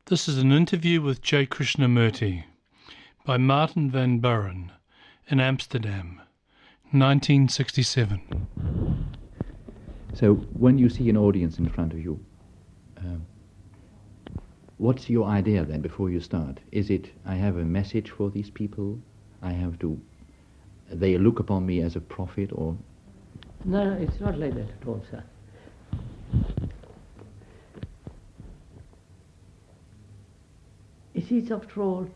This is an interview with J. Krishnamurti by Martin van Buuren in Amsterdam, 1967. So when you see an audience in front of you, what's your idea then before you start? Is it, I have a message for these people, they look upon me as a prophet, or? No, it's not like that at all, sir. It is, after all,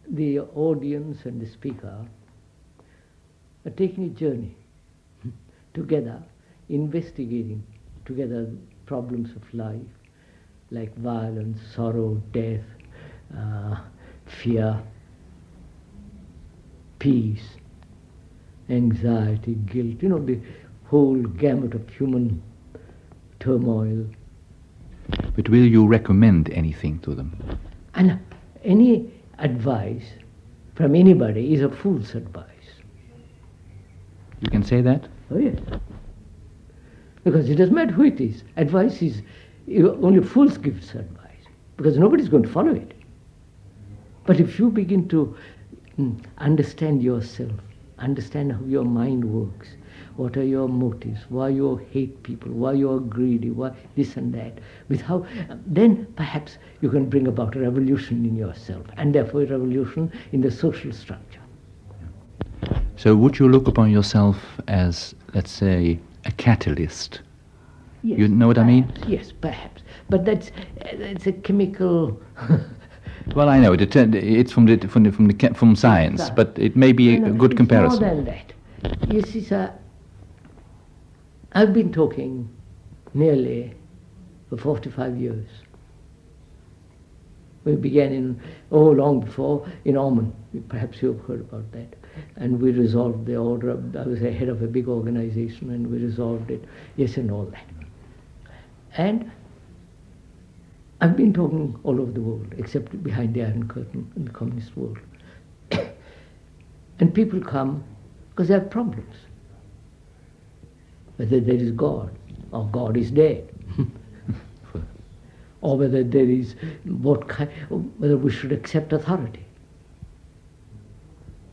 the audience and the speaker are taking a journey together, investigating together problems of life, like violence, sorrow, death, fear, peace, anxiety, guilt, the whole gamut of human turmoil. But will you recommend anything to them? And any advice from anybody is a fool's advice. You can say that? Oh, yes. Because it doesn't matter who it is. Advice is, only fools give advice, because nobody's going to follow it. But if you begin to understand yourself, understand how your mind works, what are your motives, why you hate people, why you are greedy, why this and that, then perhaps you can bring about a revolution in yourself, and therefore a revolution in the social structure. So would you look upon yourself as, let's say, a catalyst? Yes, you know what perhaps, I mean? Yes, perhaps. But that's a chemical... Well, I know it's from science, but it may be a good comparison. More than that. You see, sir, I've been talking nearly for 45 years. We began long before in Oman. Perhaps you've heard about that. And we resolved the order. I was the head of a big organization, and we resolved it. Yes, and all that. And I've been talking all over the world, except behind the Iron Curtain in the communist world. And people come because they have problems. Whether there is God, or God is dead, or whether there is whether we should accept authority,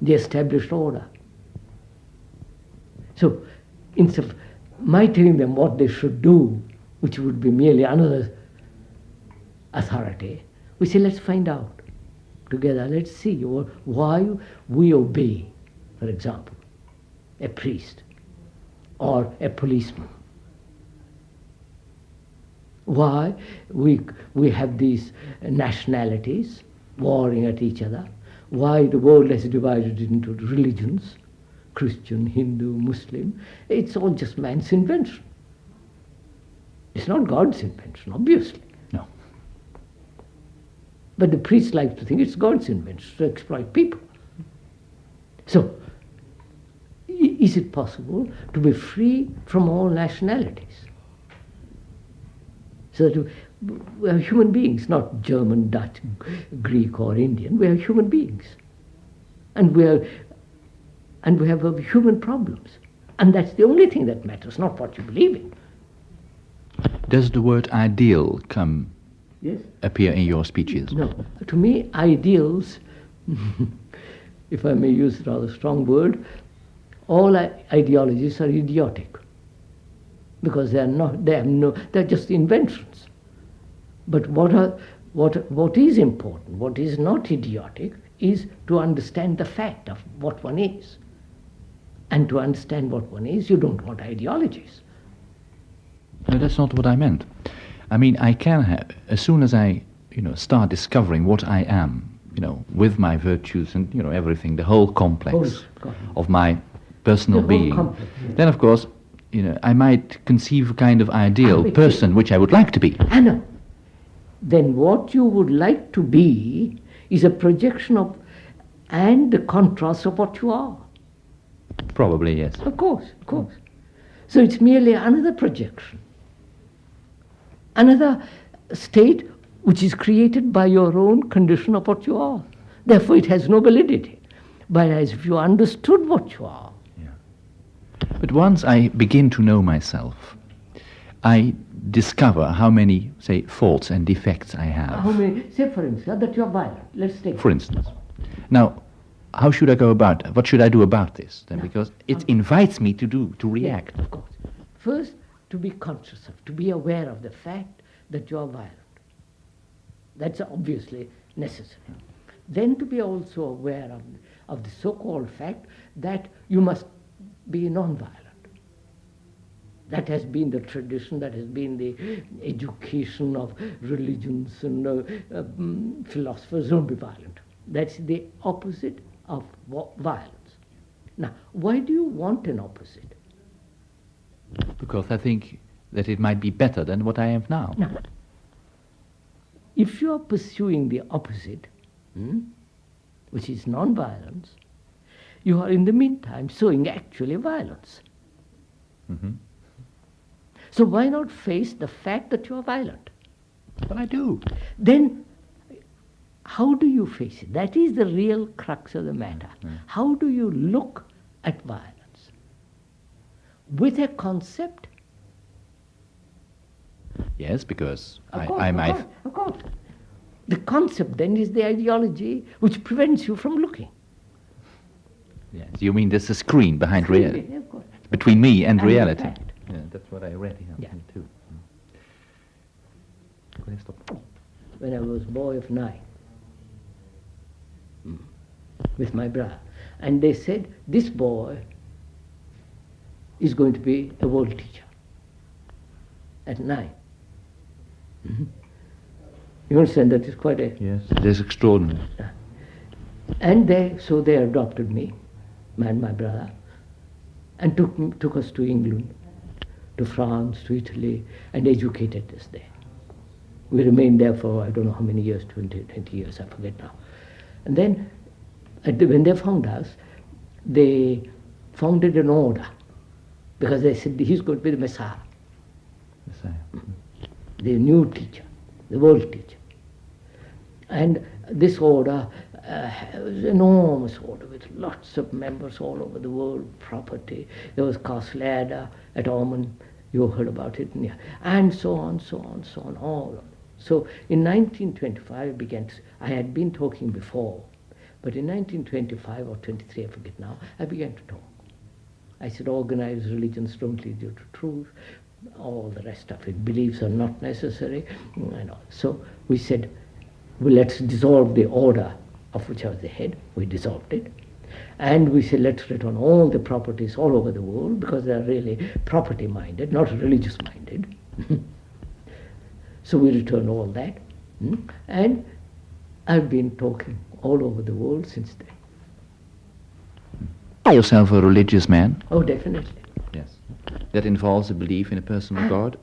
the established order. So, instead of my telling them what they should do, which would be merely another authority, we say, let's find out together, let's see why we obey, for example, a priest or a policeman. Why we have these nationalities warring at each other, why the world has divided into religions, Christian, Hindu, Muslim. It's all just man's invention. It's not God's invention, obviously. No. But the priests like to think it's God's invention to exploit people. So, is it possible to be free from all nationalities? So that we are human beings, not German, Dutch, Greek or Indian. We are human beings. And we have human problems. And that's the only thing that matters, not what you believe in. Does the word ideal Yes? appear in your speeches? No. To me, ideals, if I may use a rather strong word, all ideologies are idiotic, because they're just inventions. But what is important, what is not idiotic, is to understand the fact of what one is. And to understand what one is, you don't want ideologies. No, that's not what I meant. I mean, I can have, as soon as I, start discovering what I am, with my virtues and, everything, the whole complex of my personal being, then of course, I might conceive a kind of ideal person which I would like to be. I know. Then what you would like to be is a projection of and the contrast of what you are. Probably, yes. Of course. So it's merely another projection. Another state which is created by your own condition of what you are. Therefore it has no validity. Whereas if you understood what you are. Yeah. But once I begin to know myself, I discover how many, say, faults and defects I have. How many? Say, for instance, that you are violent. Let's take. For instance. Now, how should I go about? What should I do about this then? Because it invites me to react. Yeah, of course. First, to be conscious of, to be aware of the fact that you are violent. That's obviously necessary. Then to be also aware of the so-called fact that you must be non-violent. That has been the tradition, that has been the education of religions and philosophers. Don't be violent. That's the opposite of violence. Now, why do you want an opposite? Because I think that it might be better than what I am now. Now, if you are pursuing the opposite, which is non-violence, you are in the meantime sowing actually violence. Mm-hmm. So why not face the fact that you are violent? But I do. Then how do you face it? That is the real crux of the matter. How do you look at violence? With a concept? Yes, because Of course. The concept then is the ideology which prevents you from looking. Yes, you mean there's a screen behind reality, Of course. between me and And reality. fact. Yeah, that's what I read here Yeah. too. Could I stop? When I was a boy of 9, with my brother, and they said, this boy is going to be a world teacher at 9. You understand that is quite a... Yes, it is extraordinary. And they adopted me, and my brother, and took us to England, to France, to Italy, and educated us there. We remained there for I don't know how many years, 20 years, I forget now. And then, when they found us, they founded an order, because they said he's going to be the Messiah, the new teacher, the world teacher. And this order was an enormous order with lots of members all over the world, property. There was Castle Ada at Ormond, you heard about it, and so on, all of it. So in 1925 I had been talking before, but in 1925 or 23, I forget now, I began to talk. I said, organized religions don't lead you to truth, all the rest of it, beliefs are not necessary, and all. So we said, well, let's dissolve the order of which I was the head. We dissolved it. And we said, let's return all the properties all over the world, because they're really property-minded, not religious-minded. So we returned all that. And I've been talking all over the world since then. Are yourself a religious man? Oh, definitely. Yes. That involves a belief in a personal God?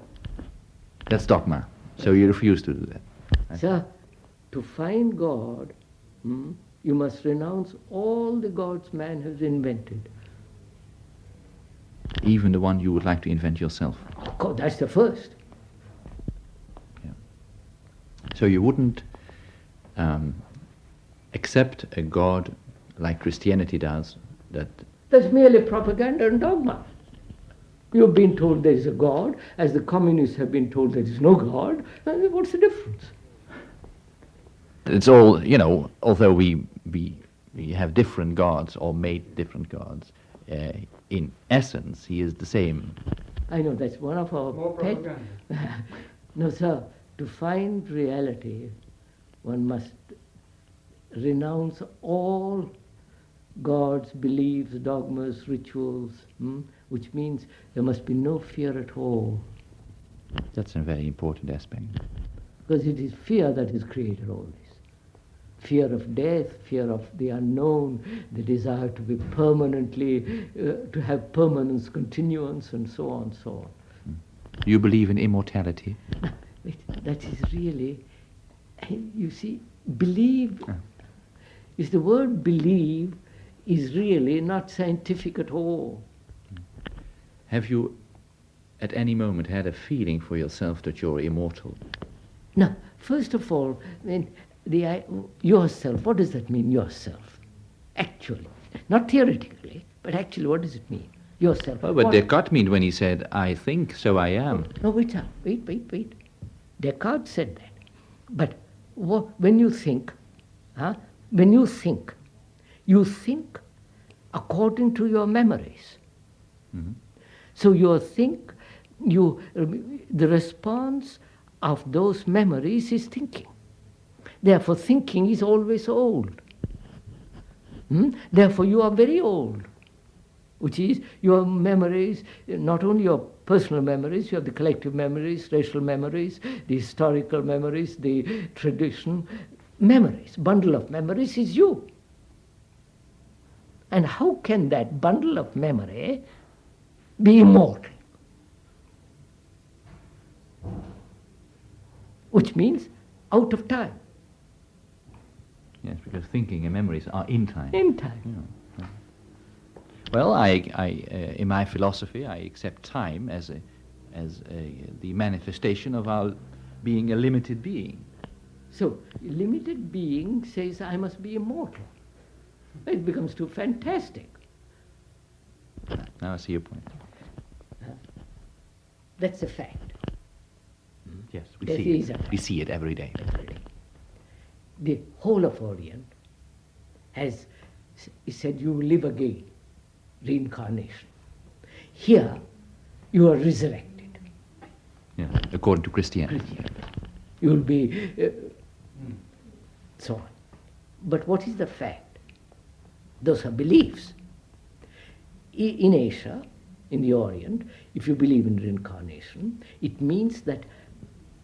That's dogma. So you refuse to do that? Sir, to find God, you must renounce all the gods man has invented. Even the one you would like to invent yourself? Of course, that's the first. Yeah. So you wouldn't accept a God like Christianity does, That's merely propaganda and dogma. You've been told there is a God, as the communists have been told there is no God. What's the difference? It's all, although we have different gods or made different gods, in essence, he is the same. I know, that's one of our More pet... propaganda. No, sir, to find reality, one must renounce all gods, beliefs, dogmas, rituals, which means there must be no fear at all. That's a very important aspect. Because it is fear that has created all this. Fear of death, fear of the unknown, the desire to be permanently, to have permanence, continuance, and so on, so on. You believe in immortality? That is really, you see, believe, is the word believe is really not scientific at all. Have you at any moment had a feeling for yourself that you're immortal? Now, first of all, yourself, what does that mean, yourself? Actually, not theoretically, but actually, what does it mean? yourself. Well, but Descartes meant when he said, I think, so I am. No, wait. Descartes said that. But when you think, you think according to your memories. Mm-hmm. So the response of those memories is thinking. Therefore, thinking is always old. Therefore, you are very old, which is your memories, not only your personal memories, you have the collective memories, racial memories, the historical memories, the tradition memories. Bundle of memories is you. And how can that bundle of memory be immortal? Which means out of time. Yes, because thinking and memories are in time. In time. Yeah. Well, in my philosophy, I accept time as the manifestation of our being a limited being. So, a limited being says, I must be immortal. It becomes too fantastic. Now I see your point. That's a fact. Yes, That is a we see it every day. The whole of Orient has said you will live again, reincarnation. Here, you are resurrected. Yeah, according to Christianity. You will be so on. But what is the fact? Those are beliefs. In Asia, in the Orient, if you believe in reincarnation, it means that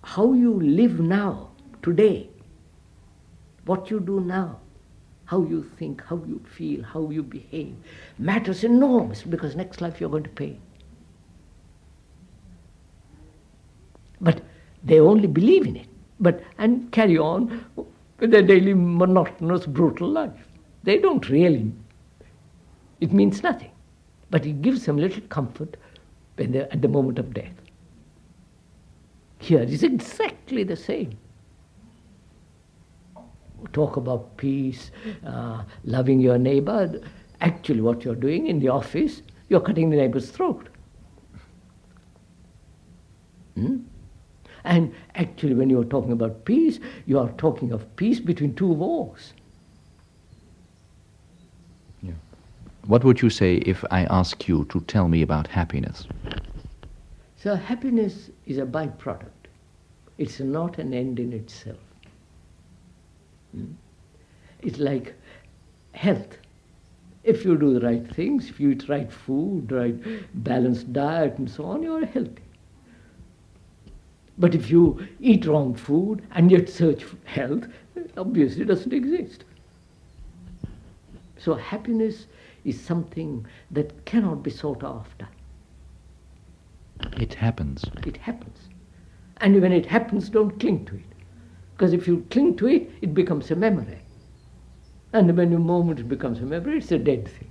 how you live now, today, what you do now, how you think, how you feel, how you behave, matters enormous, because next life you're going to pay. But they only believe in it, and carry on with their daily monotonous, brutal life. They don't really. It means nothing. But it gives them little comfort when they're at the moment of death. Here it is exactly the same. Talk about peace, loving your neighbor. Actually what you're doing in the office, you're cutting the neighbor's throat. And actually when you're talking about peace, you are talking of peace between two wars. Yeah. What would you say if I ask you to tell me about happiness? So happiness is a byproduct. It's not an end in itself. It's like health. If you do the right things, if you eat right food, right balanced diet and so on, you're healthy. But if you eat wrong food and yet search for health, obviously it doesn't exist. So happiness is something that cannot be sought after. It happens. It happens. And when it happens, don't cling to it. Because if you cling to it, it becomes a memory. And when the moment it becomes a memory, it's a dead thing.